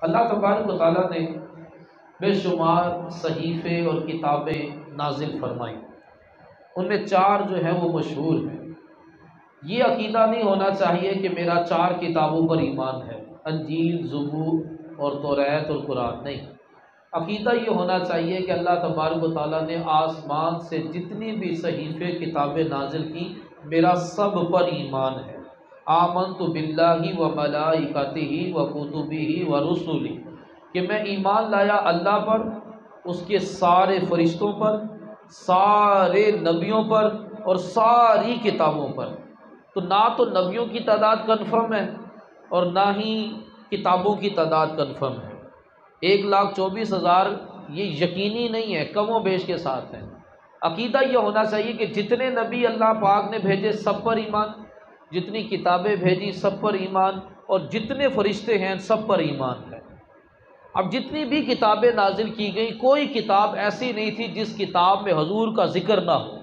اللہ تبارک و تعالیٰ نے بے شمار صحیفے اور کتابیں نازل فرمائیں، ان میں چار جو ہیں وہ مشہور ہیں۔ یہ عقیدہ نہیں ہونا چاہیے کہ میرا چار کتابوں پر ایمان ہے، انجیل، زبور اور توریت اور قرآن، نہیں۔ عقیدہ یہ ہونا چاہیے کہ اللہ تبارک و تعالیٰ نے آسمان سے جتنی بھی صحیفے کتابیں نازل کی، میرا سب پر ایمان ہے۔ آمنت باللہ و ملائکتہ و کتبہ و رسلہ، کہ میں ایمان لایا اللہ پر، اس کے سارے فرشتوں پر، سارے نبیوں پر اور ساری کتابوں پر۔ تو نہ تو نبیوں کی تعداد کنفرم ہے اور نہ ہی کتابوں کی تعداد کنفرم ہے۔ 1,24,000 یہ یقینی نہیں ہے، کم و بیش کے ساتھ ہے۔ عقیدہ یہ ہونا چاہیے کہ جتنے نبی اللہ پاک نے بھیجے سب پر ایمان، جتنی کتابیں بھیجی سب پر ایمان، اور جتنے فرشتے ہیں سب پر ایمان ہے۔ اب جتنی بھی کتابیں نازل کی گئیں، کوئی کتاب ایسی نہیں تھی جس کتاب میں حضور کا ذکر نہ ہو،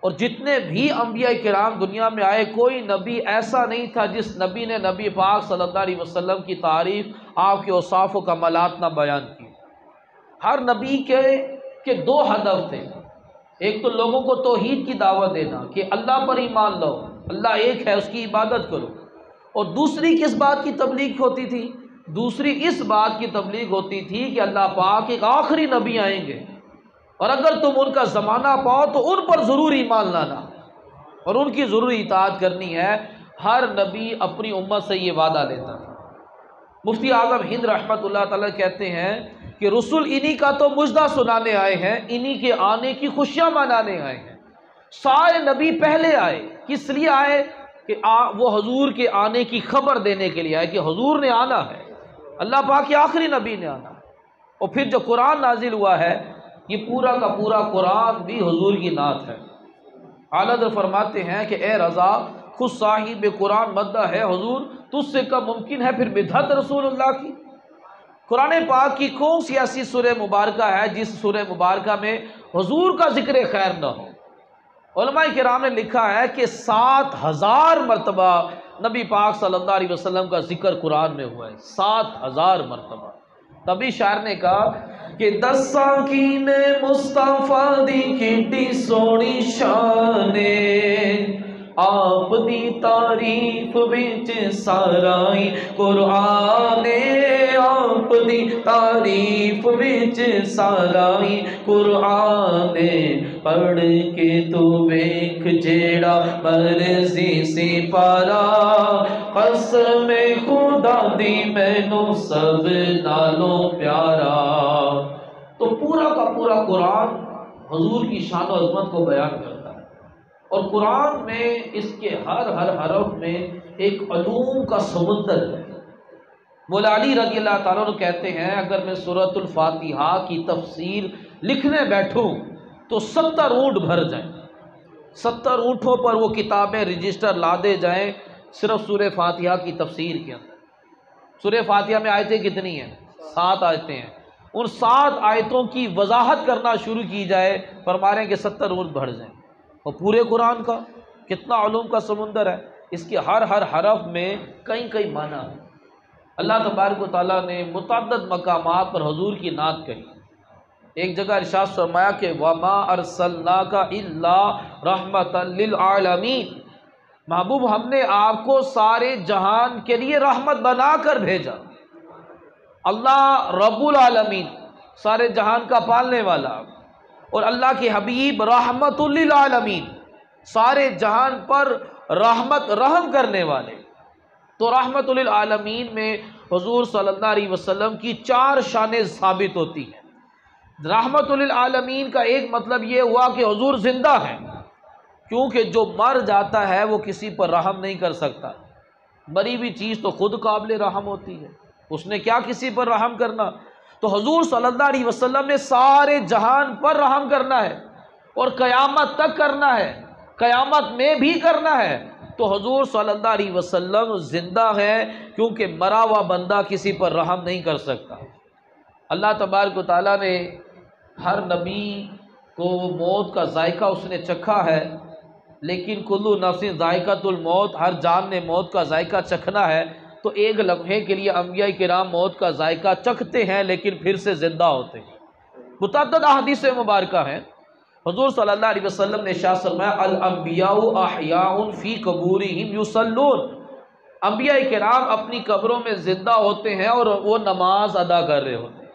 اور جتنے بھی انبیاء کرام دنیا میں آئے، کوئی نبی ایسا نہیں تھا جس نبی نے نبی پاک صلی اللہ علیہ وسلم کی تعریف، آپ کے اوصاف و کمالات نہ بیان کی۔ ہر نبی کے دو ہدف تھے، ایک تو لوگوں کو توحید کی دعوت دینا کہ اللہ پر ایمان لاؤ، اللہ ایک ہے، اس کی عبادت کرو، اور دوسری کس بات کی تبلیغ ہوتی تھی؟ دوسری اس بات کی تبلیغ ہوتی تھی کہ اللہ پاک ایک آخری نبی آئیں گے، اور اگر تم ان کا زمانہ پاؤ تو ان پر ضرور ایمان لانا اور ان کی ضرور اطاعت کرنی ہے۔ ہر نبی اپنی امت سے یہ وعدہ لیتا تھا۔ مفتی اعظم ہند رحمۃ اللہ تعالی کہتے ہیں کہ رسول انہی کا تو مژدہ سنانے آئے ہیں، انہی کے آنے کی خوشیاں منانے آئے ہیں۔ سارے نبی پہلے آئے، کس لیے آئے؟ کہ وہ حضور کے آنے کی خبر دینے کے لیے آئے کہ حضور نے آنا ہے، اللہ پاک کے آخری نبی نے آنا ہے۔ اور پھر جو قرآن نازل ہوا ہے، یہ پورا کا پورا قرآن بھی حضور کی نعت ہے۔ اعلیٰ حضرت فرماتے ہیں کہ اے رضا، خود صاحب قرآن مدح ہے حضور، تجھ سے کب ممکن ہے پھر مدحت رسول اللہ کی؟ قرآن پاک کی کون سی ایسی سورہ مبارکہ ہے جس سورہ مبارکہ میں حضور کا ذکر خیر نہ ہو؟ علماء کرام نے لکھا ہے کہ 7,000 مرتبہ نبی پاک صلی اللہ علیہ وسلم کا ذکر قرآن میں ہوا ہے، 7,000 مرتبہ۔ تبھی شاعر نے کہا کہ دساں کی نے مصطفیٰ دی کیڈی سونی شان آپ دی تعریف وچ سارائی قرآن، آپ دی تعریف وچ سارائی قرآن، پڑھ کے تو ویکھ جیڑا مرضی سی پارا، قسم خدا دی مینوں سب نالوں پیارا۔ تو پورا کا پورا قرآن حضور کی شان و عظمت کو بیان کرتا ہے، اور قرآن میں اس کے ہر حرف میں ایک علوم کا سمندر ہے۔ مولا علی رضی اللہ تعالیٰ عنہ کہتے ہیں اگر میں سورۃ الفاتحہ کی تفسیر لکھنے بیٹھوں تو 70 اونٹ بھر جائیں، 70 اونٹوں پر وہ کتابیں رجسٹر لادے جائیں صرف سورہ فاتحہ کی تفسیر کے اندر۔ سورہ فاتحہ میں آیتیں کتنی ہیں؟ 7 آیتیں ہیں۔ ان 7 آیتوں کی وضاحت کرنا شروع کی جائے، فرما رہے ہیں کہ 70 اونٹ بھر جائیں۔ اور پورے قرآن کا کتنا علوم کا سمندر ہے، اس کے ہر حرف میں کئی معنی ہیں۔ اللہ تبارک و تعالیٰ نے متعدد مقامات پر حضور کی نعت کہی۔ ایک جگہ ارشاد فرمایا کہ وَمَا أَرْسَلْنَاكَ إِلَّا رَحْمَةً لِّلْعَالَمِينَ، محبوب ہم نے آپ کو سارے جہان کے لیے رحمت بنا کر بھیجا۔ اللہ رب العالمین، سارے جہان کا پالنے والا، اور اللہ کے حبیب رحمت للعالمین، سارے جہان پر رحم کرنے والے۔ تو رحمت للعالمین میں حضور صلی اللہ علیہ وسلم کی 4 شانیں ثابت ہوتی ہیں۔ رحمت للعالمین کا ایک مطلب یہ ہوا کہ حضور زندہ ہیں، کیونکہ جو مر جاتا ہے وہ کسی پر رحم نہیں کر سکتا، مری ہوئی چیز تو خود قابل رحم ہوتی ہے، اس نے کیا کسی پر رحم کرنا؟ تو حضور صلی اللہ علیہ وسلم نے سارے جہان پر رحم کرنا ہے، اور قیامت تک کرنا ہے، قیامت میں بھی کرنا ہے۔ تو حضور صلی اللہ علیہ وسلم زندہ ہے، کیونکہ مرا ہوا بندہ کسی پر رحم نہیں کر سکتا۔ اللہ تبارک و تعالیٰ نے ہر نبی کو موت کا ذائقہ اس نے چکھا ہے، لیکن کلو نفس ذائقۃ الموت، ہر جان نے موت کا ذائقہ چکھنا ہے، تو ایک لمحے کے لیے انبیاء کرام موت کا ذائقہ چکھتے ہیں لیکن پھر سے زندہ ہوتے ہیں۔ متعدد احادیث مبارکہ ہیں، حضور صلی اللہ علیہ وسلم نے ارشاد فرمایا الانبیاء احیاء فی قبورہم یصلون، انبیاء کرام اپنی قبروں میں زندہ ہوتے ہیں اور وہ نماز ادا کر رہے ہوتے ہیں۔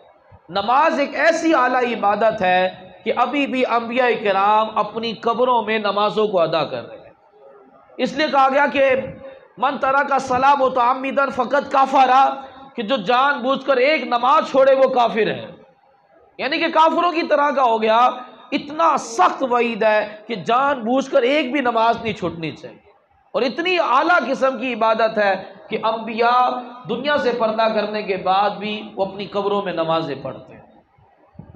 نماز ایک ایسی اعلیٰ عبادت ہے کہ ابھی بھی انبیاء کرام اپنی قبروں میں نمازوں کو ادا کر رہے ہیں۔ اس لیے کہا گیا کہ من ترک الصلاۃ متعمدا فقد کفر، کہ جو جان بوجھ کر ایک نماز چھوڑے وہ کافر ہے، یعنی کہ کافروں کی طرح کا ہو گیا۔ اتنا سخت وعید ہے کہ جان بوجھ کر ایک بھی نماز نہیں چھوٹنی چاہیے، اور اتنی اعلیٰ قسم کی عبادت ہے کہ انبیاء دنیا سے پردہ کرنے کے بعد بھی وہ اپنی قبروں میں نمازیں پڑھتے ہیں۔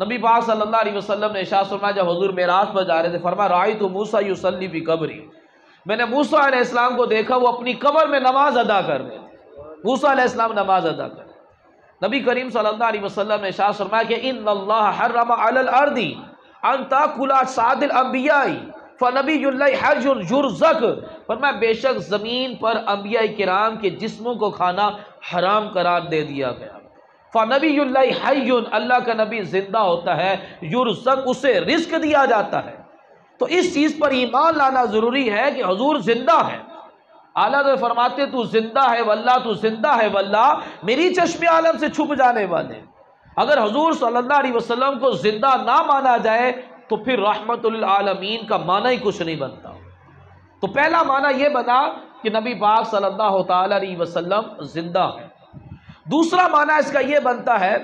نبی پاک صلی اللہ علیہ وسلم نے ارشاد فرمایا جب حضور معراج پر جا رہے تھے، فرمایا رأیت موسیٰ یصلی فی قبری، میں نے موسیٰ علیہ السلام کو دیکھا وہ اپنی قبر میں نماز ادا کر رہے تھے۔ موسیٰ علیہ السلام نماز ادا کر رہے تھے۔ نبی کریم صلی اللہ علیہ وسلم نے ارشاد فرمایا کہ ان اللہ حرم علی الارض ان تاکل اجساد الانبیاء فنبی اللہ حج یرزق، فرمایا بے شک زمین پر انبیاء کرام کے جسموں کو کھانا حرام قرار دے دیا گیا۔ فنبی اللہ حی، اللہ کا نبی زندہ ہوتا ہے، یرزق اسے رزق دیا جاتا ہے۔ تو اس چیز پر ایمان لانا ضروری ہے کہ حضور زندہ ہے۔ اعلیٰ حضرت فرماتے تو زندہ ہے واللہ، تو زندہ ہے واللہ، میری چشم عالم سے چھپ جانے والے۔ اگر حضور صلی اللہ علیہ وسلم کو زندہ نہ مانا جائے تو پھر رحمت للعالمین کا معنی ہی کچھ نہیں بنتا۔ تو پہلا معنی یہ بنا کہ نبی پاک صلی اللہ تعالی علیہ وسلم زندہ ہے۔ دوسرا معنی اس کا یہ بنتا ہے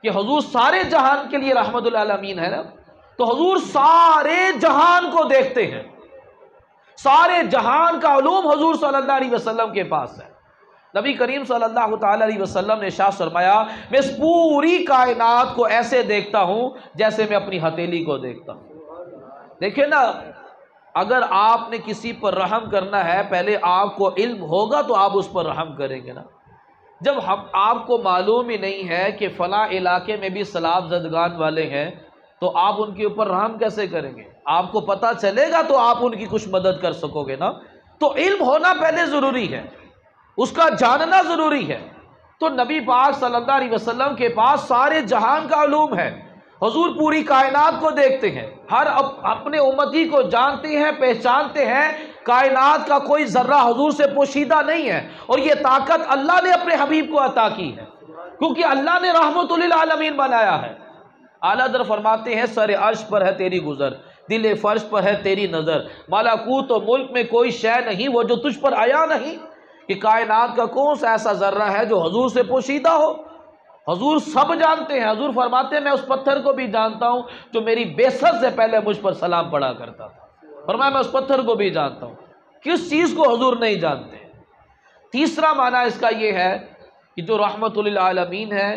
کہ حضور سارے جہان کے لیے رحمت للعالمین ہے نا، تو حضور سارے جہان کو دیکھتے ہیں، سارے جہان کا علوم حضور صلی اللہ علیہ وسلم کے پاس ہے۔ نبی کریم صلی اللہ تعالی علیہ وسلم نے ارشاد فرمایا میں اس پوری کائنات کو ایسے دیکھتا ہوں جیسے میں اپنی ہتھیلی کو دیکھتا ہوں۔ دیکھیں نا، اگر آپ نے کسی پر رحم کرنا ہے پہلے آپ کو علم ہوگا تو آپ اس پر رحم کریں گے نا۔ جب آپ کو معلوم ہی نہیں ہے کہ فلاں علاقے میں بھی سیلاب زدگان والے ہیں تو آپ ان کے اوپر رحم کیسے کریں گے؟ آپ کو پتہ چلے گا تو آپ ان کی کچھ مدد کر سکو گے نا۔ تو علم ہونا پہلے ضروری ہے، اس کا جاننا ضروری ہے۔ تو نبی پاک صلی اللہ علیہ وسلم کے پاس سارے جہان کا علوم ہے، حضور پوری کائنات کو دیکھتے ہیں، ہر اپنے امتی کو جانتے ہیں، پہچانتے ہیں، کائنات کا کوئی ذرہ حضور سے پوشیدہ نہیں ہے، اور یہ طاقت اللہ نے اپنے حبیب کو عطا کی ہے کیونکہ اللہ نے رحمت للعالمین بنایا ہے۔ اعلیٰ حضرت فرماتے ہیں سر عرش پر ہے تیری گزر، دل فرش پر ہے تیری نظر، ملکوت و ملک میں کوئی شے نہیں وہ جو تجھ پر آیا نہیں، کہ کائنات کا کون سا ایسا ذرہ ہے جو حضور سے پوشیدہ ہو؟ حضور سب جانتے ہیں۔ حضور فرماتے ہیں میں اس پتھر کو بھی جانتا ہوں جو میری بعثت سے پہلے مجھ پر سلام پڑھا کرتا تھا، فرمایا میں اس پتھر کو بھی جانتا ہوں۔ کس چیز کو حضور نہیں جانتے؟ تیسرا معنی اس کا یہ ہے کہ جو رحمت للعالمین ہے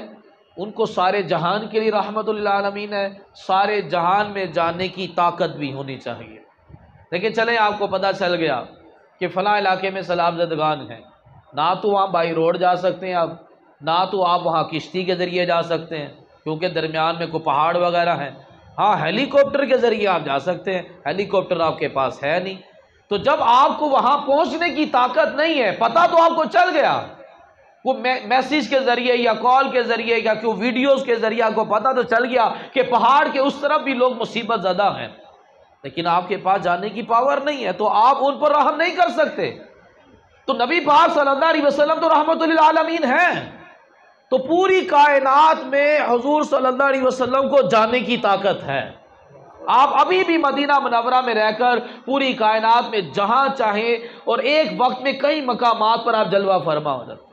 ان کو سارے جہان کے لیے رحمت للعالمین ہے، سارے جہان میں جاننے کی طاقت بھی ہونی چاہیے۔ لیکن چلیں آپ کو پتہ چل گیا کہ فلاں علاقے میں سیلاب زدگان ہیں، نہ تو وہاں بائی روڈ جا سکتے ہیں آپ، نہ تو آپ وہاں کشتی کے ذریعے جا سکتے ہیں کیونکہ درمیان میں کوئی پہاڑ وغیرہ ہیں، ہاں ہیلی کاپٹر کے ذریعے آپ جا سکتے ہیں، ہیلی کاپٹر آپ کے پاس ہے نہیں۔ تو جب آپ کو وہاں پہنچنے کی طاقت نہیں ہے، پتہ تو آپ کو چل گیا، وہ میسیج کے ذریعے یا کال کے ذریعے یا کوئی ویڈیوز کے ذریعے آپ کو پتہ تو چل گیا کہ پہاڑ کے اس طرف بھی لوگ مصیبت زدہ ہیں، لیکن آپ کے پاس جانے کی پاور نہیں ہے تو آپ ان پر رحم نہیں کر سکتے۔ تو نبی پاک صلی اللہ علیہ وسلم تو رحمت للعالمین ہیں، تو پوری کائنات میں حضور صلی اللہ علیہ وسلم کو جاننے کی طاقت ہے۔ آپ ابھی بھی مدینہ منورہ میں رہ کر پوری کائنات میں جہاں چاہیں اور ایک وقت میں کئی مقامات پر آپ جلوہ فرما ہو جاتے ہیں۔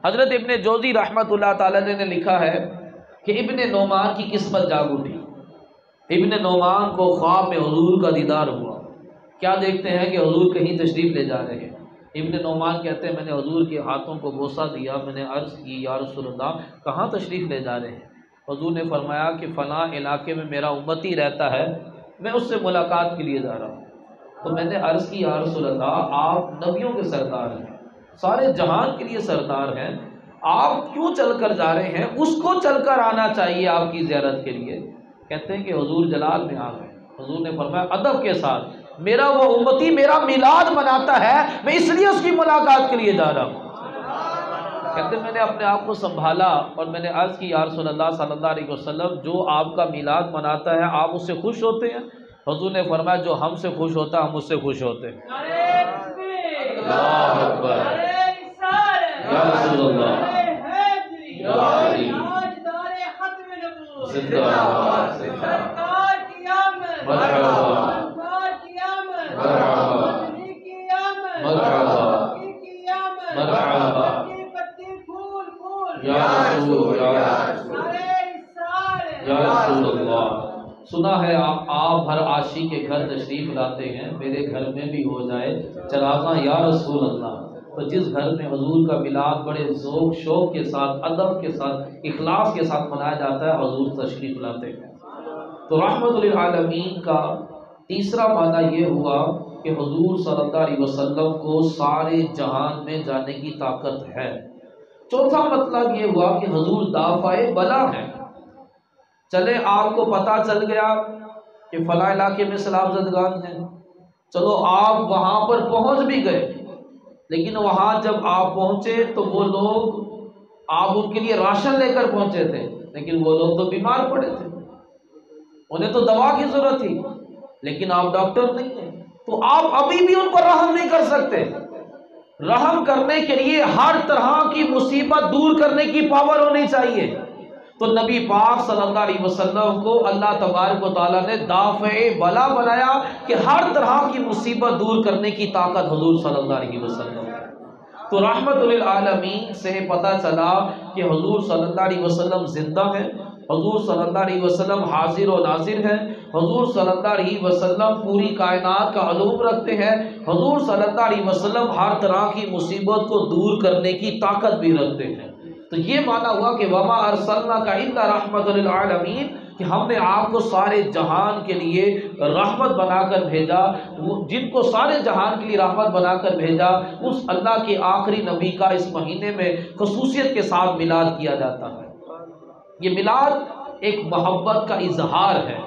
حضرت ابن جوزی رحمت اللہ تعالی نے لکھا ہے کہ ابن نعمان کی قسمت جاگ اٹھی، ابن نعمان کو خواب میں حضور کا دیدار ہوا۔ کیا دیکھتے ہیں کہ حضور کہیں تشریف لے جا رہے ہیں۔ ابن نعمان کہتے ہیں میں نے حضور کے ہاتھوں کو بوسہ دیا، میں نے عرض کی یا رسول اللہ کہاں تشریف لے جا رہے ہیں؟ حضور نے فرمایا کہ فلاں علاقے میں میرا امتی رہتا ہے، میں اس سے ملاقات کے لیے جا رہا ہوں۔ تو میں نے عرض کی یا رسول اللہ آپ نبیوں کے سردار ہیں، سارے جہان کے لیے سردار ہیں، آپ کیوں چل کر جا رہے ہیں؟ اس کو چل کر آنا چاہیے آپ کی زیارت کے لیے۔ کہتے ہیں کہ حضور جلال میں آ گئے۔ حضور نے فرمایا ادب کے ساتھ میرا وہ امتی میرا میلاد مناتا ہے، میں اس لیے اس کی ملاقات کے لیے جا رہا ہوں۔ کہتے میں نے اپنے آپ کو سنبھالا اور میں نے عرض کی یا رسول اللہ صلی اللہ علیہ وسلم، جو آپ کا میلاد مناتا ہے آپ اس سے خوش ہوتے ہیں؟ حضور نے فرمایا جو ہم سے خوش ہوتا ہے ہم اس سے خوش ہوتے ہیں۔ اللہ اکبر، یا رسول اللہ، یا علی، زندہ باد، مرحبا مرحبا مرحبا مرحبا، یا رسول یا رسول اللہ۔ سنا ہے آپ ہر عاشق کے گھر تشریف لاتے ہیں، میرے گھر میں بھی ہو جائے چراغاں یا رسول اللہ۔ تو جس گھر میں حضور کا میلاد بڑے ذوق شوق کے ساتھ، ادب کے ساتھ، اخلاص کے ساتھ منایا جاتا ہے، حضور تشریف لاتے ہیں۔ تو رحمت للعالمین کا تیسرا معنی یہ ہوا کہ حضور صلی اللہ علیہ وسلم کو سارے جہان میں جانے کی طاقت ہے۔ چوتھا مطلب یہ ہوا کہ حضور دافع بلا ہیں۔ چلے آپ کو پتہ چل گیا کہ فلاں علاقے میں سیلاب زدگان ہیں، چلو آپ وہاں پر پہنچ بھی گئے، لیکن وہاں جب آپ پہنچے تو وہ لوگ، آپ ان کے لیے راشن لے کر پہنچے تھے، لیکن وہ لوگ تو بیمار پڑے تھے، انہیں تو دوا کی ضرورت تھی، لیکن آپ ڈاکٹر نہیں ہیں، تو آپ ابھی بھی ان پر رحم نہیں کر سکتے۔ رحم کرنے کے لیے ہر طرح کی مصیبت دور کرنے کی پاور ہونی چاہیے۔ تو نبی پاک صلی اللہ علیہ وسلم کو اللہ تبارک و تعالیٰ نے دافع بلا بنایا کہ ہر طرح کی مصیبت دور کرنے کی طاقت حضور صلی اللہ علیہ وسلم ہے۔ تو رحمت للعالمین سے پتہ چلا کہ حضور صلی اللہ علیہ وسلم زندہ ہیں، حضور صلی اللہ علیہ وسلم حاضر و ناظر ہیں، حضور صلی اللہ علیہ وسلم پوری کائنات کا علوم رکھتے ہیں، حضور صلی اللہ علیہ وسلم ہر طرح کی مصیبت کو دور کرنے کی طاقت بھی رکھتے ہیں۔ تو یہ معنی ہوا کہ وما ارسلناک الا رحمۃ للعالمین، کہ ہم نے آپ کو سارے جہان کے لیے رحمت بنا کر بھیجا۔ جن کو سارے جہان کے لیے رحمت بنا کر بھیجا، اس اللہ کے آخری نبی کا اس مہینے میں خصوصیت کے ساتھ میلاد کیا جاتا ہے۔ یہ میلاد ایک محبت کا اظہار ہے،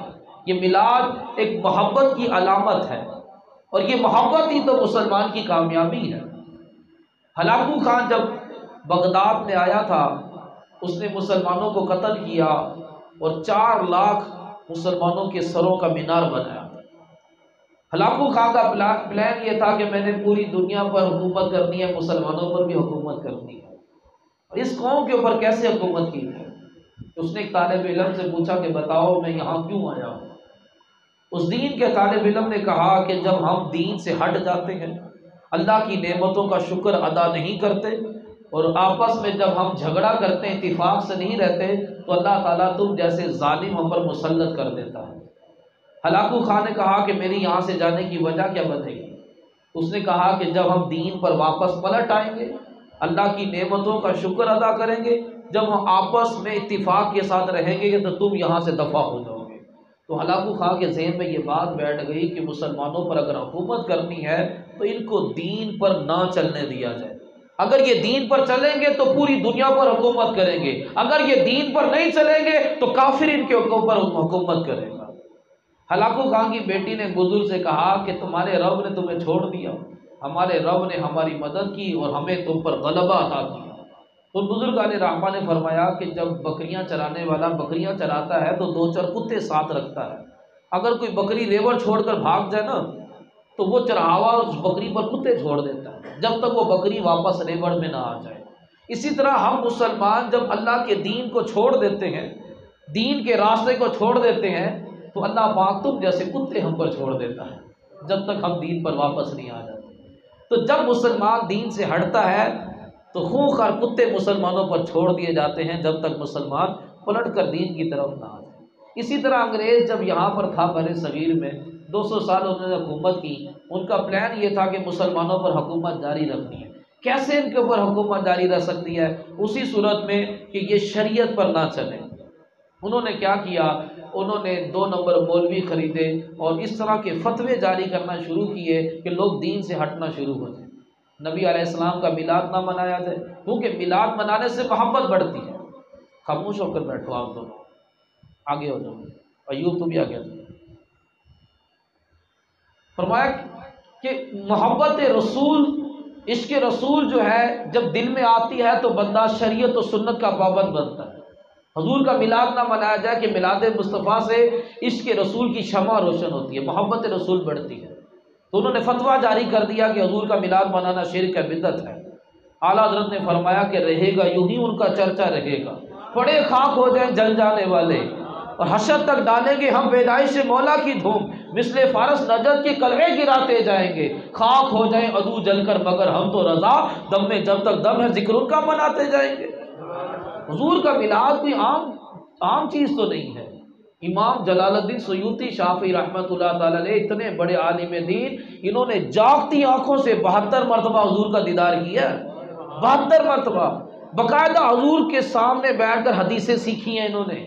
یہ میلاد ایک محبت کی علامت ہے، اور یہ محبت ہی تو مسلمان کی کامیابی ہے۔ ہلاکو خان جب بغداد میں آیا تھا، اس نے مسلمانوں کو قتل کیا اور 4 لاکھ مسلمانوں کے سروں کا مینار بنایا۔ ہلاکو خان کا پلان یہ تھا کہ میں نے پوری دنیا پر حکومت کرنی ہے، مسلمانوں پر بھی حکومت کرنی ہے۔ اور اس قوم کے اوپر کیسے حکومت کی ہے؟ اس نے ایک طالب علم سے پوچھا کہ بتاؤ میں یہاں کیوں آیا ہوں؟ اس دین کے طالب علم نے کہا کہ جب ہم دین سے ہٹ جاتے ہیں، اللہ کی نعمتوں کا شکر ادا نہیں کرتے، اور آپس میں جب ہم جھگڑا کرتے ہیں، اتفاق سے نہیں رہتے، تو اللہ تعالیٰ تم جیسے ظالم ہم پر مسلط کر دیتا ہے۔ ہلاکو خان نے کہا کہ میری یہاں سے جانے کی وجہ کیا بنے گی؟ اس نے کہا کہ جب ہم دین پر واپس پلٹ آئیں گے، اللہ کی نعمتوں کا شکر ادا کریں گے، جب ہم آپس میں اتفاق کے ساتھ رہیں گے تو تم یہاں سے دفع ہو جاؤ گے۔ تو ہلاکو خان کے ذہن میں یہ بات بیٹھ گئی کہ مسلمانوں پر اگر حکومت کرنی ہے تو ان کو دین پر نہ چلنے دیا جائے۔ اگر یہ دین پر چلیں گے تو پوری دنیا پر حکومت کریں گے، اگر یہ دین پر نہیں چلیں گے تو کافر ان کے اوپر حکومت کرے گا۔ ہلاکو خان کی بیٹی نے بزرگ سے کہا کہ تمہارے رب نے تمہیں چھوڑ دیا، ہمارے رب نے ہماری مدد کی اور ہمیں تم پر غلبہ عطا کیا۔ تو بزرگ علیہ رحمہ نے فرمایا کہ جب بکریاں چرانے والا بکریاں چراتا ہے تو 2-4 کتے ساتھ رکھتا ہے، اگر کوئی بکری ریوڑ چھوڑ کر بھاگ جائے نا تو وہ چرہاوا اس بکری پر کتے چھوڑ دیتا ہے جب تک وہ بکری واپس ریوڑ میں نہ آ جائے۔ اسی طرح ہم مسلمان جب اللہ کے دین کو چھوڑ دیتے ہیں، دین کے راستے کو چھوڑ دیتے ہیں، تو اللہ پاک تم جیسے کتے ہم پر چھوڑ دیتا ہے جب تک ہم دین پر واپس نہیں آ جاتے۔ تو جب مسلمان دین سے ہٹتا ہے تو خوںخوار کتے مسلمانوں پر چھوڑ دیے جاتے ہیں جب تک مسلمان پلٹ کر دین کی طرف نہ آ جائے۔ اسی طرح انگریز جب یہاں پر تھا بر صغیر میں 200 سال انہوں نے حکومت کی، ان کا پلان یہ تھا کہ مسلمانوں پر حکومت جاری رکھنی ہے۔ کیسے ان کے اوپر حکومت جاری رہ سکتی ہے؟ اسی صورت میں کہ یہ شریعت پر نہ چلے۔ انہوں نے کیا کیا؟ انہوں نے 2 نمبر مولوی خریدے اور اس طرح کے فتوے جاری کرنا شروع کیے کہ لوگ دین سے ہٹنا شروع ہو جائیں، نبی علیہ السلام کا میلاد نہ منایا جائے، کیونکہ میلاد منانے سے محبت بڑھتی ہے۔ خاموش ہو کر بیٹھو، آپ دونوں آگے ہو جاؤ، ایوب تم بھی آگے جاؤ۔ فرمایا کہ محبت رسول عشق رسول جو ہے جب دل میں آتی ہے تو بندہ شریعت و سنت کا پابند بنتا ہے۔ حضور کا میلاد نہ منایا جائے کہ میلاد مصطفیٰ سے عشق رسول کی شمع روشن ہوتی ہے، محبت رسول بڑھتی ہے۔ تو انہوں نے فتویٰ جاری کر دیا کہ حضور کا میلاد منانا شرک ہے، بدعت ہے۔ اعلیٰ حضرت نے فرمایا کہ رہے گا یوں ہی ان کا چرچا رہے گا، پڑے خاک ہو جائیں جل جانے والے، اور حشر تک ڈالیں گے ہم پیدائش مولا کی دھوم، مثل فارس نجد کے قلعے گراتے جائیں گے، خاک ہو جائیں عدو جل کر مگر ہم تو رضا، دم میں جب تک دم ہے ذکر ان کا مناتے جائیں گے۔ حضور کا میلاد کوئی عام چیز تو نہیں ہے۔ امام جلال الدین سیوطی شافعی رحمۃ اللہ تعالی علیہ اتنے بڑے عالم دین، انہوں نے جاگتی آنکھوں سے 72 مرتبہ حضور کا دیدار کیا، 72 مرتبہ باقاعدہ حضور کے سامنے بیٹھ کر حدیثیں سیکھی ہیں انہوں نے۔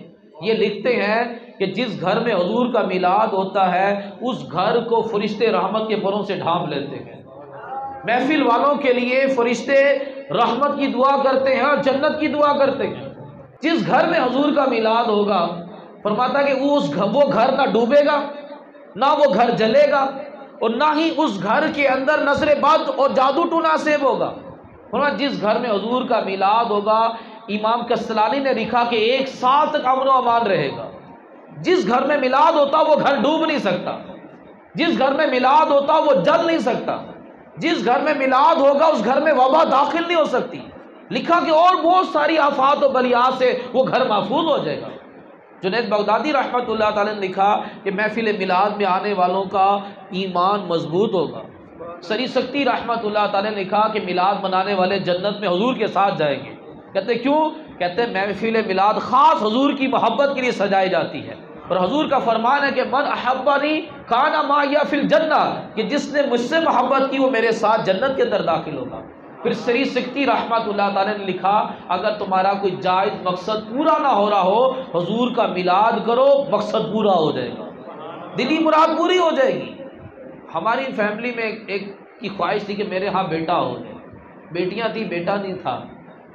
یہ لکھتے ہیں کہ جس گھر میں حضور کا میلاد ہوتا ہے اس گھر کو فرشتے رحمت کے پروں سے ڈھانپ لیتے ہیں، محفل والوں کے لیے فرشتے رحمت کی دعا کرتے ہیں اور جنت کی دعا کرتے ہیں۔ جس گھر میں حضور کا میلاد ہوگا فرماتا کہ وہ گھر نہ ڈوبے گا، نہ وہ گھر جلے گا، اور نہ ہی اس گھر کے اندر نظر بد اور جادو ٹونا نصیب ہوگا۔ فرمایا جس گھر میں حضور کا میلاد ہوگا، امام کسلانی نے لکھا کہ 1 سال تک امن و امان رہے گا۔ جس گھر میں میلاد ہوتا وہ گھر ڈوب نہیں سکتا، جس گھر میں میلاد ہوتا وہ جل نہیں سکتا، جس گھر میں میلاد ہوگا اس گھر میں وبا داخل نہیں ہو سکتی۔ لکھا کہ اور بہت ساری آفات و بلیات سے وہ گھر محفوظ ہو جائے گا۔ جنید بغدادی رحمۃ اللہ تعالی نے لکھا کہ محفل میلاد میں آنے والوں کا ایمان مضبوط ہوگا۔ سری سکتی رحمۃ اللہ تعالی نے لکھا کہ میلاد منانے والے جنت میں حضور کے ساتھ جائیں گے۔ کہتے کیوں؟ کہتے محفل میلاد خاص حضور کی محبت کے لیے سجائی جاتی ہے، اور حضور کا فرمان ہے کہ من احبنی کان معی فی الجنہ، کہ جس نے مجھ سے محبت کی وہ میرے ساتھ جنت کے اندر داخل ہوگا۔ پھر سری سکتی رحمۃ اللہ تعالی نے لکھا اگر تمہارا کوئی جائز مقصد پورا نہ ہو رہا ہو، حضور کا میلاد کرو، مقصد پورا ہو جائے گا، دلی مراد پوری ہو جائے گی۔ ہماری فیملی میں ایک کی خواہش تھی کہ میرے ہاں بیٹا ہو جائے، بیٹیاں تھی بیٹا نہیں تھا۔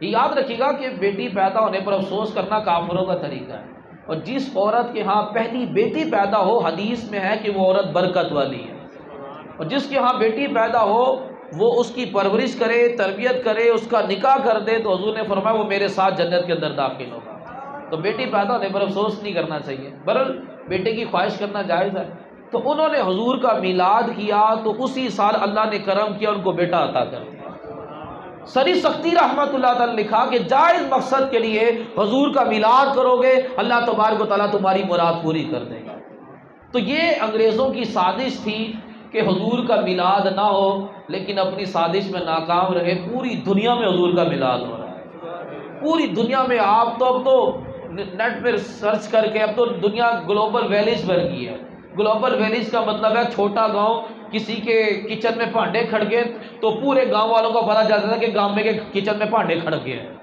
یہ یاد رکھیے گا کہ بیٹی پیدا ہونے پر افسوس کرنا کافروں کا طریقہ ہے، اور جس عورت کے ہاں پہلی بیٹی پیدا ہو حدیث میں ہے کہ وہ عورت برکت والی ہے، اور جس کے ہاں بیٹی پیدا ہو وہ اس کی پرورش کرے، تربیت کرے، اس کا نکاح کر دے، تو حضور نے فرمایا وہ میرے ساتھ جنت کے اندر داخل ہوگا۔ تو بیٹی پیدا ہونے پر افسوس نہیں کرنا چاہیے، بہرحال بیٹے کی خواہش کرنا جائز ہے۔ تو انہوں نے حضور کا میلاد کیا تو اسی سال اللہ نے کرم کیا، ان کو بیٹا عطا کر دیا۔ سری سختی رحمت اللہ تعالی نے لکھا کہ جائز مقصد کے لیے حضور کا میلاد کرو گے اللہ تبارک و تعالیٰ تمہاری مراد پوری کر دے گا۔ تو یہ انگریزوں کی سازش تھی کہ حضور کا میلاد نہ ہو، لیکن اپنی سازش میں ناکام رہے۔ پوری دنیا میں حضور کا میلاد ہو رہا ہے، پوری دنیا میں۔ آپ تو اب تو نیٹ پہ سرچ کر کے اب تو دنیا گلوبل ویلیج بن گئی ہے۔ گلوبل ویلیج کا مطلب ہے چھوٹا گاؤں، کسی کے کچن میں بھانڈے کھڑ گئے تو پورے گاؤں والوں کو پتہ چلتا تھا کہ گاؤں میں کے کچن میں بھانڈے کھڑ گئے ہیں۔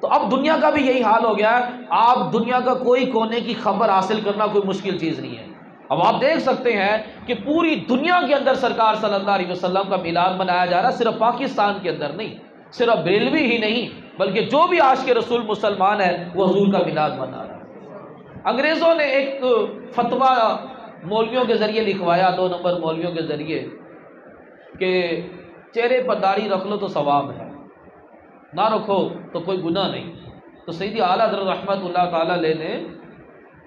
تو اب دنیا کا بھی یہی حال ہو گیا ہے، آپ دنیا کا کوئی کونے کی خبر حاصل کرنا کوئی مشکل چیز نہیں ہے۔ اب آپ دیکھ سکتے ہیں کہ پوری دنیا کے اندر سرکار صلی اللہ علیہ وسلم کا میلاد منایا جا رہا ہے، صرف پاکستان کے اندر نہیں، صرف بریلوی ہی نہیں بلکہ جو بھی عاشق رسول مسلمان ہے وہ حضور کا میلاد منا رہا ہے۔ انگریزوں نے ایک فتویٰ مولویوں کے ذریعے لکھوایا، 2 نمبر مولویوں کے ذریعے، کہ چہرے پر داڑھی رکھ لو تو ثواب ہے، نہ رکھو تو کوئی گناہ نہیں۔ تو سیدی اعلیٰ حضرت رحمت اللہ تعالیٰ علیہ نے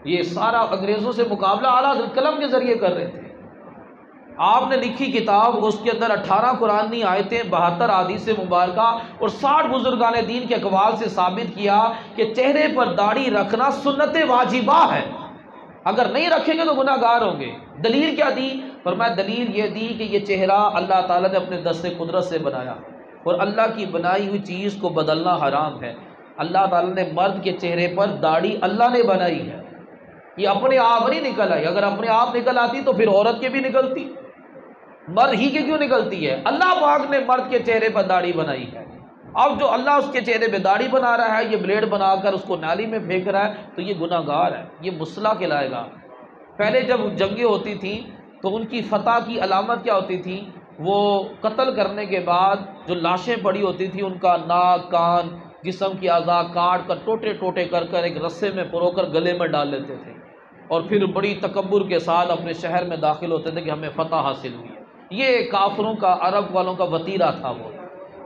یہ سارا انگریزوں سے مقابلہ اعلیٰ حضرت قلم کے ذریعے کر رہے تھے۔ آپ نے لکھی کتاب، اس کے اندر 18 قرآنی آیتیں، 72 احادیث مبارکہ اور 60 بزرگان دین کے اقوال سے ثابت کیا کہ چہرے پر داڑھی رکھنا سنت واجبہ ہے، اگر نہیں رکھیں گے تو گناہ گار ہوں گے۔ دلیل کیا دی؟ فرمایا دلیل یہ دی کہ یہ چہرہ اللہ تعالیٰ نے اپنے دست قدرت سے بنایا، اور اللہ کی بنائی ہوئی چیز کو بدلنا حرام ہے۔ اللہ تعالیٰ نے مرد کے چہرے پر داڑھی اللہ نے بنائی ہے، یہ اپنے آپ نہیں نکل آئی، اگر اپنے آپ نکل آتی تو پھر عورت کے بھی نکلتی، مرد ہی کے کیوں نکلتی ہے؟ اللہ پاک نے مرد کے چہرے پر داڑھی بنائی ہے۔ اب جو اللہ اس کے چہرے پہ داڑھی بنا رہا ہے، یہ بلیڈ بنا کر اس کو نالی میں پھینک رہا ہے، تو یہ گناہ گار ہے، یہ مصلح کہلائے گا۔ پہلے جب جنگیں ہوتی تھیں تو ان کی فتح کی علامت کیا ہوتی تھی؟ وہ قتل کرنے کے بعد جو لاشیں پڑی ہوتی تھیں ان کا ناک، کان، جسم کی اعضاء کاٹ کر ٹوٹے ٹوٹے کر کر ایک رسے میں پرو کر گلے میں ڈال لیتے تھے، اور پھر بڑی تکبر کے ساتھ اپنے شہر میں داخل ہوتے تھے کہ ہمیں فتح حاصل ہوئی ہے۔ یہ کافروں کا، عرب والوں کا وتیرہ تھا وہ۔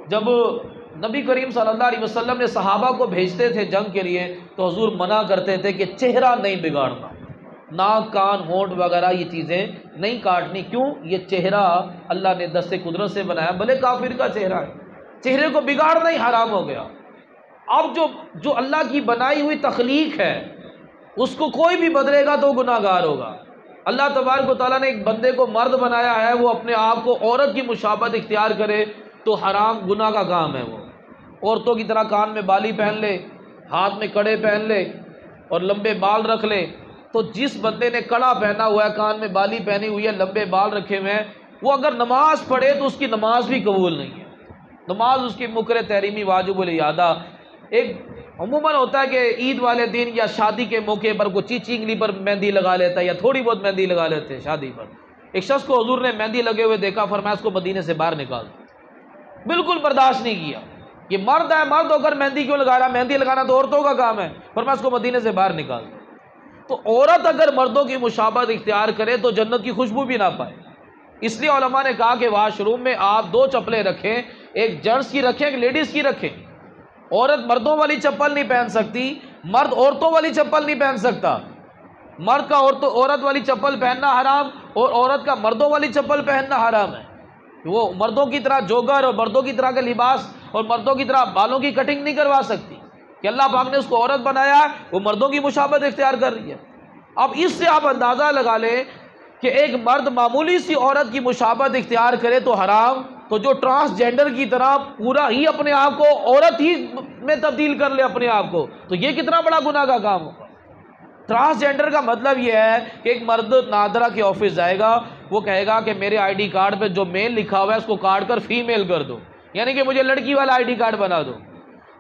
جب نبی کریم صلی اللہ علیہ وسلم نے صحابہ کو بھیجتے تھے جنگ کے لیے تو حضور منع کرتے تھے کہ چہرہ نہیں بگاڑنا، ناک کان ہونٹ وغیرہ یہ چیزیں نہیں کاٹنی. کیوں؟ یہ چہرہ اللہ نے دست قدرت سے بنایا، بھلے کافر کا چہرہ ہے، چہرے کو بگاڑنا ہی حرام ہو گیا. اب جو اللہ کی بنائی ہوئی تخلیق ہے اس کو کوئی بھی بدلے گا تو گناہ گار ہوگا. اللہ تبارک و تعالیٰ نے ایک بندے کو مرد بنایا ہے، وہ اپنے آپ کو عورت کی مشابہت اختیار کرے تو حرام گناہ کا کام ہے. وہ عورتوں کی طرح کان میں بالی پہن لے، ہاتھ میں کڑے پہن لے اور لمبے بال رکھ لے. تو جس بندے نے کڑا پہنا ہوا ہے، کان میں بالی پہنی ہوئی ہے، لمبے بال رکھے ہوئے ہیں، وہ اگر نماز پڑھے تو اس کی نماز بھی قبول نہیں ہے. نماز اس کی مکر تحریمی واجب الاعادہ. ایک عموماً ہوتا ہے کہ عید والے دن یا شادی کے موقع پر کوئی چیچی انگلی پر مہندی لگا لیتا ہے یا تھوڑی بہت مہندی لگا لیتے ہیں شادی پر. ایک شخص کو حضور نے مہندی لگے ہوئے دیکھا، فرمایا اس کو مدینے سے باہر نکال دو. بالکل برداشت نہیں کیا. یہ مرد ہے، مرد ہو کر مہندی کیوں لگا رہا؟ مہندی لگانا تو عورتوں کا کام ہے. فرمایا اس کو مدینے سے باہر نکال دو. تو عورت اگر مردوں کی مشابہت اختیار کرے تو جنت کی خوشبو بھی نہ پائے. اس لیے علماء نے کہا کہ واش روم میں آپ 2 چپلیں رکھیں، ایک جینٹس کی رکھیں، ایک لیڈیز کی رکھیں. عورت مردوں والی چپل نہیں پہن سکتی، مرد عورتوں والی چپل نہیں پہن سکتا. مرد کا عورت والی چپل پہننا حرام اور عورت کا مردوں والی چپل پہننا حرام ہے. وہ مردوں کی طرح جوگر اور مردوں کی طرح کا لباس اور مردوں کی طرح بالوں کی کٹنگ نہیں کروا سکتی کہ اللہ پاک نے اس کو عورت بنایا ہے، وہ مردوں کی مشابہت اختیار کر رہی ہے. اب اس سے آپ اندازہ لگا لیں کہ ایک مرد معمولی سی عورت کی مشابہت اختیار کرے تو حرام، تو جو ٹرانسجینڈر کی طرح پورا ہی اپنے آپ کو عورت ہی میں تبدیل کر لے اپنے آپ کو، تو یہ کتنا بڑا گناہ کا کام ہوگا. ٹرانسجینڈر کا مطلب یہ ہے کہ ایک مرد نادرا کے آفس جائے گا، وہ کہے گا کہ میرے آئی ڈی کارڈ پہ جو میل لکھا ہوا ہے اس کو کاٹ کر فیمیل کر دو، یعنی کہ مجھے لڑکی والا آئی ڈی کارڈ بنا دو.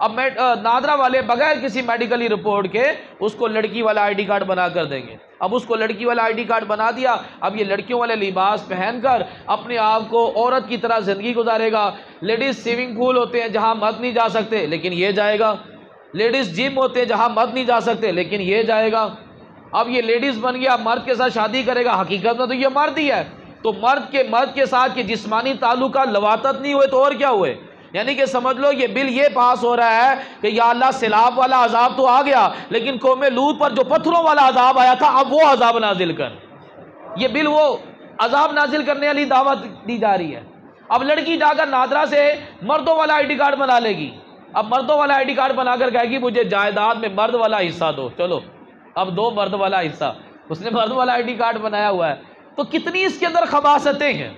اب نادرا والے بغیر کسی میڈیکلی رپورٹ کے اس کو لڑکی والا آئی ڈی کارڈ بنا کر دیں گے. اب اس کو لڑکی والا آئی ڈی کارڈ بنا دیا، اب یہ لڑکیوں والے لباس پہن کر اپنے آپ کو عورت کی طرح زندگی گزارے گا. لیڈیز سوئمنگ پول ہوتے ہیں جہاں مرد نہیں جا سکتے لیکن یہ جائے گا، لیڈیز جم ہوتے ہیں جہاں مرد نہیں جا سکتے لیکن یہ جائے گا. اب یہ لیڈیز بن گیا، مرد کے ساتھ شادی کرے گا، حقیقت میں تو یہ مرد ہی ہے. تو مرد کے ساتھ کے جسمانی تعلقات لواطت نہیں ہوئے تو اور کیا ہوئے؟ یعنی کہ سمجھ لو یہ بل یہ پاس ہو رہا ہے کہ یا اللہ سیلاب والا عذاب تو آ گیا لیکن قوم لوط پر جو پتھروں والا عذاب آیا تھا اب وہ عذاب نازل کر. یہ بل وہ عذاب نازل کرنے والی دعوت دی جا رہی ہے. اب لڑکی جا کر نادرا سے مردوں والا آئی ڈی کارڈ بنا لے گی. اب مردوں والا آئی ڈی کارڈ بنا کر کہے گی مجھے جائیداد میں مرد والا حصہ دو. چلو اب دو مرد والا حصہ، اس نے مرد والا آئی ڈی کارڈ بنایا ہوا ہے. تو کتنی اس کے اندر خباثتیں ہیں.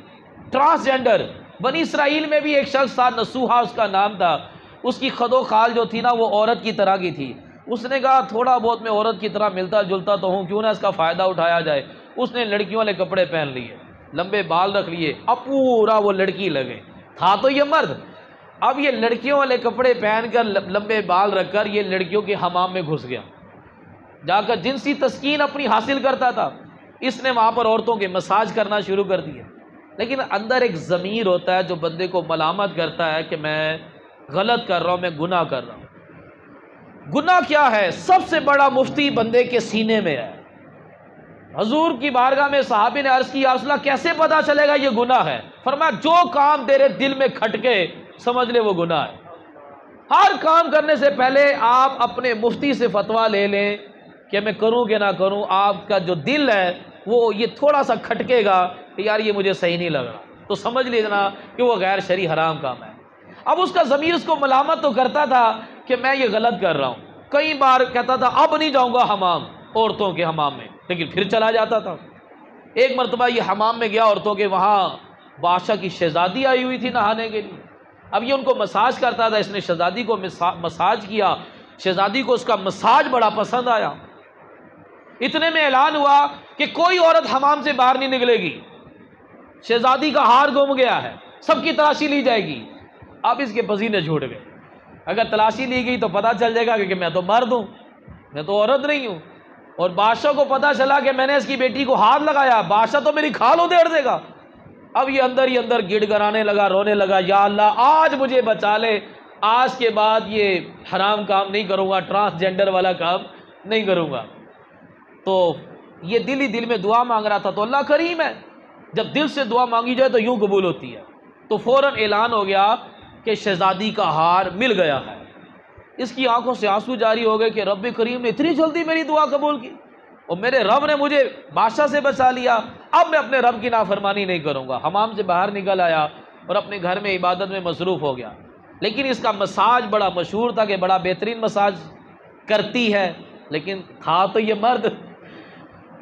ٹرانسجینڈر، بنی اسرائیل میں بھی ایک شخص تھا، نسوحا اس کا نام تھا. اس کی خد و خال جو تھی نا وہ عورت کی طرح کی تھی. اس نے کہا تھوڑا بہت میں عورت کی طرح ملتا جلتا تو ہوں، کیوں نہ اس کا فائدہ اٹھایا جائے. اس نے لڑکیوں والے کپڑے پہن لیے، لمبے بال رکھ لیے، اب پورا وہ لڑکی لگے. تھا تو یہ مرد. اب یہ لڑکیوں والے کپڑے پہن کر لمبے بال رکھ کر یہ لڑکیوں کے حمام میں گھس گیا، جا کر جنسی تسکین اپنی حاصل کرتا تھا. اس نے وہاں پر عورتوں کے مساج کرنا شروع کر دیا. لیکن اندر ایک ضمیر ہوتا ہے جو بندے کو ملامت کرتا ہے کہ میں غلط کر رہا ہوں، میں گناہ کر رہا ہوں. گناہ کیا ہے؟ سب سے بڑا مفتی بندے کے سینے میں ہے. حضور کی بارگاہ میں صحابی نے عرض کی یا رسول اللہ کیسے پتا چلے گا یہ گناہ ہے؟ فرمایا جو کام تیرے دل میں کھٹکے سمجھ لے وہ گناہ ہے. ہر کام کرنے سے پہلے آپ اپنے مفتی سے فتویٰ لے لیں کہ میں کروں کہ نہ کروں. آپ کا جو دل ہے وہ یہ تھوڑا سا کھٹکے گا کہ یار یہ مجھے صحیح نہیں لگ رہا، تو سمجھ لینا کہ وہ غیر شرعی حرام کام ہے. اب اس کا ضمیر اس کو ملامت تو کرتا تھا کہ میں یہ غلط کر رہا ہوں. کئی بار کہتا تھا اب نہیں جاؤں گا حمام، عورتوں کے حمام میں، لیکن پھر چلا جاتا تھا. ایک مرتبہ یہ حمام میں گیا عورتوں کے، وہاں بادشاہ کی شہزادی آئی ہوئی تھی نہانے کے لیے. اب یہ ان کو مساج کرتا تھا. اس نے شہزادی کو مساج کیا. شہزادی کو اس کا مساج بڑا پسند آیا. اتنے میں اعلان ہوا کہ کوئی عورت حمام سے باہر نہیں نکلے گی، شہزادی کا ہار گم گیا ہے، سب کی تلاشی لی جائے گی. اب اس کے پسینے چھوٹ گئے. اگر تلاشی لی گئی تو پتہ چل جائے گا کہ میں تو مرد ہوں، میں تو عورت نہیں ہوں. اور بادشاہ کو پتہ چلا کہ میں نے اس کی بیٹی کو ہاتھ لگایا، بادشاہ تو میری کھال ادھیڑ دے گا. اب یہ اندر ہی اندر گڑ گڑانے لگا، رونے لگا، یا اللہ آج مجھے بچا لے، آج کے بعد یہ حرام کام نہیں کروں گا، ٹرانسجینڈر والا کام نہیں کروں گا. تو یہ دل ہی دل میں دعا مانگ رہا تھا. تو اللہ کریم ہے، جب دل سے دعا مانگی جائے تو یوں قبول ہوتی ہے. تو فوراً اعلان ہو گیا کہ شہزادی کا ہار مل گیا ہے۔ اس کی آنکھوں سے آنسو جاری ہو گئے کہ رب کریم نے اتنی جلدی میری دعا قبول کی، اور میرے رب نے مجھے بادشاہ سے بچا لیا، اب میں اپنے رب کی نافرمانی نہیں کروں گا۔ حمام سے باہر نکل آیا اور اپنے گھر میں عبادت میں مصروف ہو گیا۔ لیکن اس کا مساج بڑا مشہور تھا کہ بڑا بہترین مساج کرتی ہے، لیکن تھا تو یہ مرد،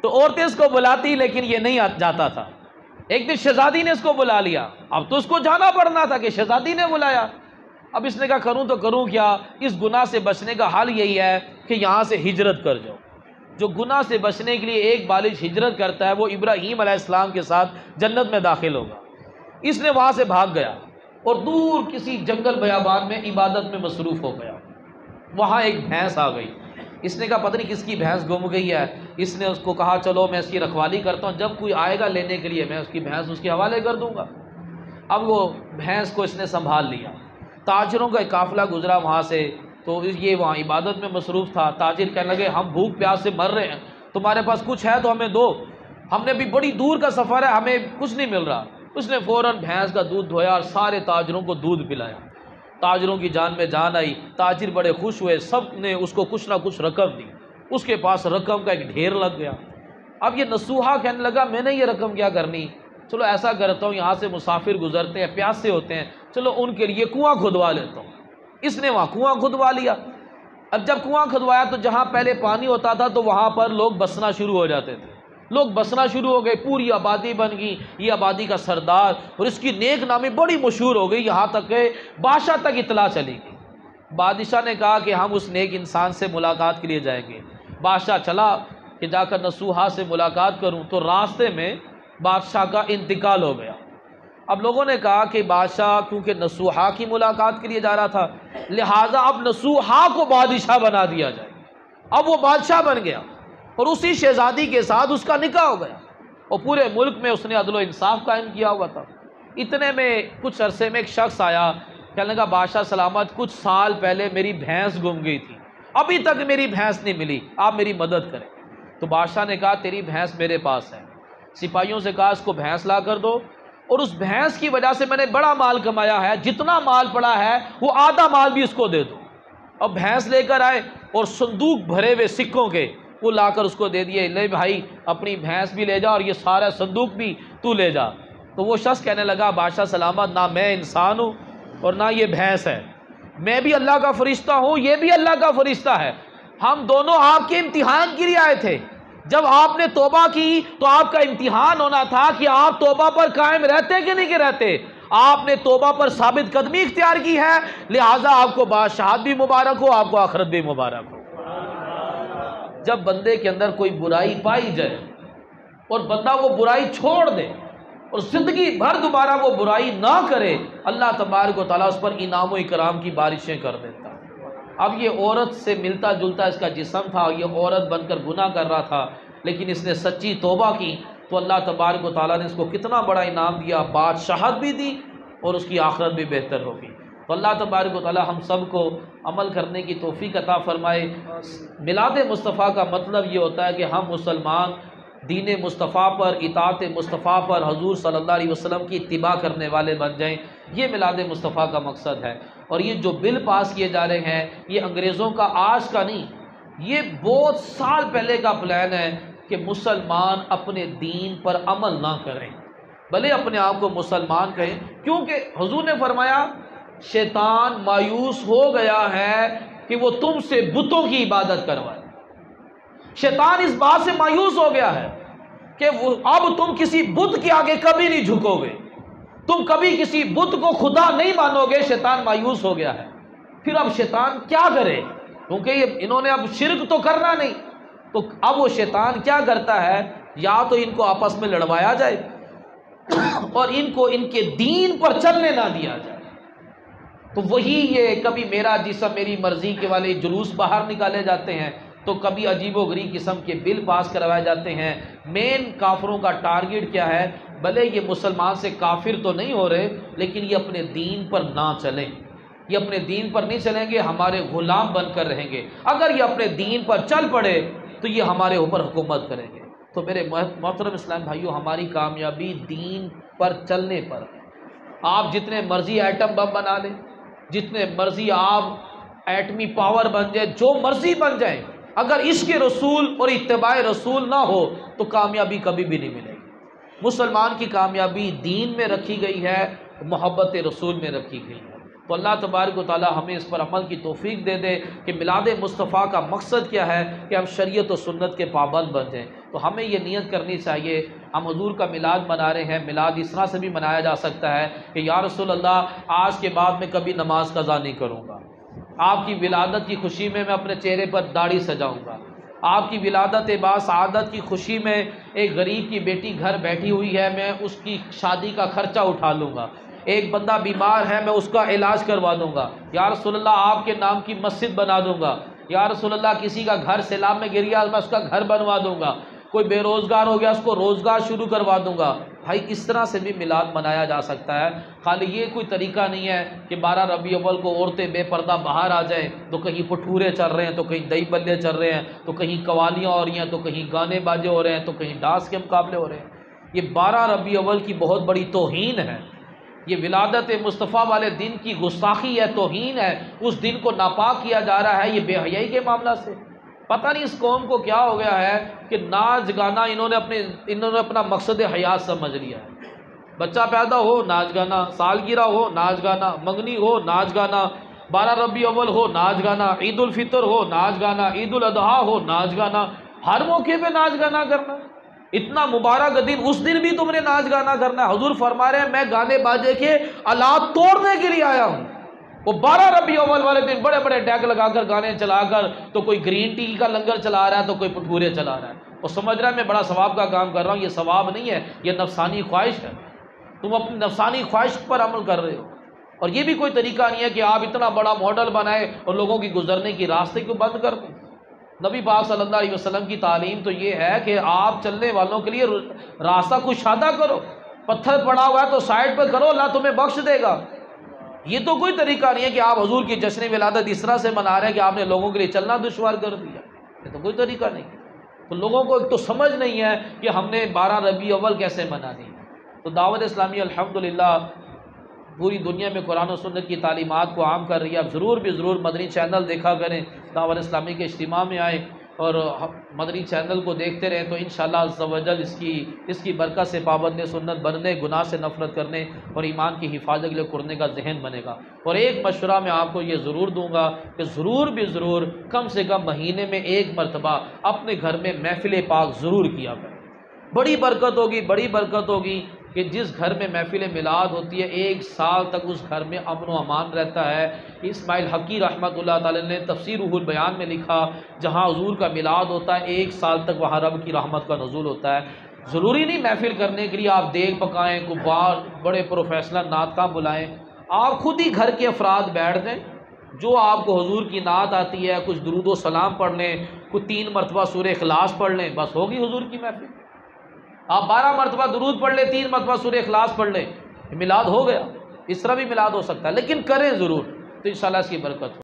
تو عورتیں اس کو بلاتی لیکن یہ نہیں جاتا تھا۔ ایک دن شہزادی نے اس کو بلا لیا، اب تو اس کو جانا پڑنا تھا کہ شہزادی نے بلایا۔ اب اس نے کہا کروں تو کروں کیا، اس گناہ سے بچنے کا حل یہی ہے کہ یہاں سے ہجرت کر جاؤ۔ جو گناہ سے بچنے کے لیے ایک بالغ ہجرت کرتا ہے وہ ابراہیم علیہ السلام کے ساتھ جنت میں داخل ہوگا۔ اس نے وہاں سے بھاگ گیا اور دور کسی جنگل بیابان میں عبادت میں مصروف ہو گیا۔ وہاں ایک بھینس آ گئی، اس نے کہا پتہ نہیں کس کی بھینس گم گئی ہے۔ اس نے اس کو کہا چلو میں اس کی رکھوالی کرتا ہوں، جب کوئی آئے گا لینے کے لیے میں اس کی بھینس اس کے حوالے کر دوں گا۔ اب وہ بھینس کو اس نے سنبھال لیا۔ تاجروں کا ایک قافلہ گزرا وہاں سے، تو یہ وہاں عبادت میں مصروف تھا۔ تاجر کہنے لگے ہم بھوک پیاس سے مر رہے ہیں، تمہارے پاس کچھ ہے تو ہمیں دو، ہم نے بھی بڑی دور کا سفر ہے، ہمیں کچھ نہیں مل رہا۔ اس نے فوراً بھینس کا دودھ دھویا اور سارے تاجروں کو دودھ پلایا۔ تاجروں کی جان میں جان آئی، تاجر بڑے خوش ہوئے، سب نے اس کو کچھ نہ کچھ رقم دی۔ اس کے پاس رقم کا ایک ڈھیر لگ گیا۔ اب یہ نصوحہ کہنے لگا میں نے یہ رقم کیا کرنی، چلو ایسا کرتا ہوں یہاں سے مسافر گزرتے ہیں پیاسے ہوتے ہیں، چلو ان کے لیے کنواں کھدوا لیتا ہوں۔ اس نے وہاں کنواں کھدوا لیا۔ اب جب کنواں کھدوایا تو جہاں پہلے پانی ہوتا تھا تو وہاں پر لوگ بسنا شروع ہو جاتے تھے، لوگ بسنا شروع ہو گئے، پوری آبادی بن گئی، یہ آبادی کا سردار، اور اس کی نیک نامی بڑی مشہور ہو گئی، یہاں تک کہ بادشاہ تک اطلاع چلی گئی۔ بادشاہ نے کہا کہ ہم اس نیک انسان سے ملاقات کے لیے جائیں گے۔ بادشاہ چلا کہ جا کر نصوحہ سے ملاقات کروں، تو راستے میں بادشاہ کا انتقال ہو گیا۔ اب لوگوں نے کہا کہ بادشاہ کیونکہ نصوحہ کی ملاقات کے لیے جا رہا تھا، لہٰذا اب نصوحہ کو بادشاہ بنا دیا جائے۔ اب وہ بادشاہ بن گیا اور اسی شہزادی کے ساتھ اس کا نکاح ہو گیا، اور پورے ملک میں اس نے عدل و انصاف قائم کیا ہوا تھا۔ اتنے میں کچھ عرصے میں ایک شخص آیا، کہنے لگا بادشاہ سلامت، کچھ سال پہلے میری بھینس گم گئی تھی، ابھی تک میری بھینس نہیں ملی، آپ میری مدد کریں۔ تو بادشاہ نے کہا تیری بھینس میرے پاس ہے۔ سپاہیوں سے کہا اس کو بھینس لا کر دو، اور اس بھینس کی وجہ سے میں نے بڑا مال کمایا ہے، جتنا مال پڑا ہے وہ آدھا مال بھی اس کو دے دو۔ اب بھینس لے کر آئے اور صندوق بھرے ہوئے سکوں کے وہ لا کر اس کو دے دیے، لے بھائی اپنی بھینس بھی لے جا اور یہ سارا صندوق بھی تو لے جا۔ تو وہ شخص کہنے لگا بادشاہ سلامت، نہ میں انسان ہوں اور نہ یہ بھینس ہے، میں بھی اللہ کا فرشتہ ہوں، یہ بھی اللہ کا فرشتہ ہے، ہم دونوں آپ کے امتحان کے لیے آئے تھے۔ جب آپ نے توبہ کی تو آپ کا امتحان ہونا تھا کہ آپ توبہ پر قائم رہتے کہ نہیں کہ رہتے۔ آپ نے توبہ پر ثابت قدمی اختیار کی ہے، لہٰذا آپ کو بادشاہت بھی مبارک ہو، آپ کو آخرت بھی مبارک ہو۔ جب بندے کے اندر کوئی برائی پائی جائے اور بندہ وہ برائی چھوڑ دے اور زندگی بھر دوبارہ وہ برائی نہ کرے، اللہ تبارک و تعالیٰ اس پر انعام و اکرام کی بارشیں کر دیتا۔ اب یہ عورت سے ملتا جلتا اس کا جسم تھا، یہ عورت بن کر گناہ کر رہا تھا، لیکن اس نے سچی توبہ کی تو اللہ تبارک و تعالیٰ نے اس کو کتنا بڑا انعام دیا، بادشاہت بھی دی اور اس کی آخرت بھی بہتر ہوگی۔ تو اللہ تبارک و تعالیٰ ہم سب کو عمل کرنے کی توفیق عطا فرمائے۔ میلاد مصطفیٰ کا مطلب یہ ہوتا ہے کہ ہم مسلمان دین مصطفیٰ پر، اطاعت مصطفیٰ پر، حضور صلی اللہ علیہ وسلم کی اتباع کرنے والے بن جائیں، یہ میلاد مصطفیٰ کا مقصد ہے۔ اور یہ جو بل پاس کیے جا رہے ہیں یہ انگریزوں کا آج کا نہیں، یہ بہت سال پہلے کا پلان ہے کہ مسلمان اپنے دین پر عمل نہ کریں، بھلے اپنے آپ کو مسلمان کہیں، کیونکہ حضور نے فرمایا شیطان مایوس ہو گیا ہے کہ وہ تم سے بتوں کی عبادت کروائے۔ شیطان اس بات سے مایوس ہو گیا ہے کہ اب تم کسی بت کے آگے کبھی نہیں جھکو گے، تم کبھی کسی بت کو خدا نہیں مانو گے۔ شیطان مایوس ہو گیا ہے، پھر اب شیطان کیا کرے، کیونکہ انہوں نے اب شرک تو کرنا نہیں، تو اب وہ شیطان کیا کرتا ہے، یا تو ان کو آپس میں لڑوایا جائے اور ان کو ان کے دین پر چلنے نہ دیا جائے۔ تو وہی یہ کبھی میرا جسم میری مرضی کے والے جلوس باہر نکالے جاتے ہیں، تو کبھی عجیب و غریب قسم کے بل پاس کروائے جاتے ہیں۔ مین کافروں کا ٹارگٹ کیا ہے، بھلے یہ مسلمان سے کافر تو نہیں ہو رہے لیکن یہ اپنے دین پر نہ چلیں، یہ اپنے دین پر نہیں چلیں گے، ہمارے غلام بن کر رہیں گے۔ اگر یہ اپنے دین پر چل پڑے تو یہ ہمارے اوپر حکومت کریں گے۔ تو میرے محترم اسلام بھائیوں، ہماری کامیابی دین پر چلنے پر ہے۔ آپ جتنے مرضی ایٹم بم بنا لیں، جتنے مرضی آپ ایٹمی پاور بن جائے، جو مرضی بن جائیں، اگر عشق رسول اور اتباع رسول نہ ہو تو کامیابی کبھی بھی نہیں ملے گی۔ مسلمان کی کامیابی دین میں رکھی گئی ہے، محبت رسول میں رکھی گئی ہے۔ تو اللہ تبارک و تعالی ہمیں اس پر عمل کی توفیق دے دے کہ میلاد مصطفیٰ کا مقصد کیا ہے کہ ہم شریعت و سنت کے پابند بن جائیں۔ تو ہمیں یہ نیت کرنی چاہیے، ہم حضور کا میلاد منا رہے ہیں، میلاد اس طرح سے بھی منایا جا سکتا ہے کہ یا رسول اللہ آج کے بعد میں کبھی نماز قضا نہیں کروں گا، آپ کی ولادت کی خوشی میں اپنے چہرے پر داڑھی سجاؤں گا، آپ کی ولادت باسعادت کی خوشی میں ایک غریب کی بیٹی گھر بیٹھی ہوئی ہے، میں اس کی شادی کا خرچہ اٹھا لوں گا، ایک بندہ بیمار ہے میں اس کا علاج کروا دوں گا، یا رسول اللہ آپ کے نام کی مسجد بنا دوں گا، یا رسول اللہ کسی کا گھر سیلاب میں گر گیا میں اس کا گھر بنوا دوں گا، کوئی بے روزگار ہو گیا اس کو روزگار شروع کروا دوں گا۔ بھائی اس طرح سے بھی میلاد منایا جا سکتا ہے۔ خالی یہ کوئی طریقہ نہیں ہے کہ 12 ربیع الاول کو عورتیں بے پردہ باہر آ جائیں، تو کہیں پٹھورے چل رہے ہیں، تو کہیں دہی بلے چل رہے ہیں، تو کہیں قوالیاں ہو رہی ہیں، تو کہیں گانے باجے ہو رہے ہیں، تو کہیں ڈانس کے مقابلے ہو رہے ہیں۔ یہ 12 ربیع الاول کی بہت بڑی توہین ہے، یہ ولادت مصطفیٰ والے دن کی گستاخی ہے، توہین ہے، اس دن کو ناپاک کیا جا رہا ہے۔ یہ بے حیائی کے معاملہ سے پتہ نہیں اس قوم کو کیا ہو گیا ہے کہ ناچ گانا انہوں نے اپنا مقصد حیات سمجھ لیا ہے۔ بچہ پیدا ہو ناچ گانا، سالگرہ ہو ناچ گانا، منگنی ہو ناچ گانا، 12 ربیع الاول ہو ناچ گانا، عید الفطر ہو ناچ گانا، عید الاضحیٰ ہو ناچ گانا، ہر موقع پہ ناچ گانا کرنا۔ اتنا مبارک دن، اس دن بھی تم نے ناچ گانا کرنا ہے۔ حضور فرما رہے ہیں میں گانے باجے کے آلات توڑنے کے لیے آیا ہوں۔ وہ 12 ربیع الاول والے دن بڑے بڑے ڈیک لگا کر گانے چلا کر تو کوئی گرین ٹی کا لنگر چلا رہا ہے، تو کوئی پٹھورے چلا رہا ہے، وہ سمجھ رہا ہے میں بڑا ثواب کا کام کر رہا ہوں۔ یہ ثواب نہیں ہے، یہ نفسانی خواہش ہے، تم اپنی نفسانی خواہش پر عمل کر رہے ہو۔ اور یہ بھی کوئی طریقہ نہیں ہے کہ آپ اتنا بڑا ماڈل بنائے اور لوگوں کی گزرنے کی راستے کو بند کر دیں۔ نبی پاک صلی اللہ علیہ وسلم کی تعلیم تو یہ ہے کہ آپ چلنے والوں کے لیے راستہ کشادہ کرو، پتھر پڑا ہوا ہے تو سائڈ پہ کرو، اللہ تمہیں بخش دے گا۔ یہ تو کوئی طریقہ نہیں ہے کہ آپ حضور کی جشن ولادت اس طرح سے منا رہے ہیں کہ آپ نے لوگوں کے لیے چلنا دشوار کر دیا، یہ تو کوئی طریقہ نہیں۔ تو لوگوں کو ایک تو سمجھ نہیں ہے کہ ہم نے 12 ربیع الاول کیسے منانی ہے۔ تو دعوت اسلامی الحمدللہ پوری دنیا میں قرآن و سنت کی تعلیمات کو عام کر رہی ہے۔ آپ ضرور مدنی چینل دیکھا کریں، دعوت اسلامی کے اجتماع میں آئیں اور مدنی چینل کو دیکھتے رہیں تو انشاءاللہ عز و جل اس کی برکت سے پابند سنت بننے، گناہ سے نفرت کرنے اور ایمان کی حفاظت کے لیے کرنے کا ذہن بنے گا۔ اور ایک مشورہ میں آپ کو یہ ضرور دوں گا کہ ضرور کم سے کم مہینے میں ایک مرتبہ اپنے گھر میں محفل پاک ضرور کیا کریں۔ بڑی برکت ہوگی کہ جس گھر میں محفل میلاد ہوتی ہے 1 سال تک اس گھر میں امن و امان رہتا ہے۔ اسماعیل حقی رحمۃ اللہ تعالی نے تفسیر روح البیان میں لکھا جہاں حضور کا میلاد ہوتا ہے 1 سال تک وہاں رب کی رحمت کا نزول ہوتا ہے۔ ضروری نہیں محفل کرنے کے لیے آپ دیگ پکائیں، کوئی بڑے پروفیشنل نعت خواں بلائیں، آپ خود ہی گھر کے افراد بیٹھ جائیں، جو آپ کو حضور کی نعت آتی ہے کچھ درود و سلام پڑھ لیں، کوئی 3 مرتبہ سورہ اخلاص پڑھ لیں، بس ہوگی حضور کی محفل۔ آپ 12 مرتبہ درود پڑھ لیں، 3 مرتبہ سورہ اخلاص پڑھ لیں، میلاد ہو گیا۔ اس طرح بھی میلاد ہو سکتا ہے، لیکن کریں ضرور، تو انشاءاللہ اس کی برکت ہو۔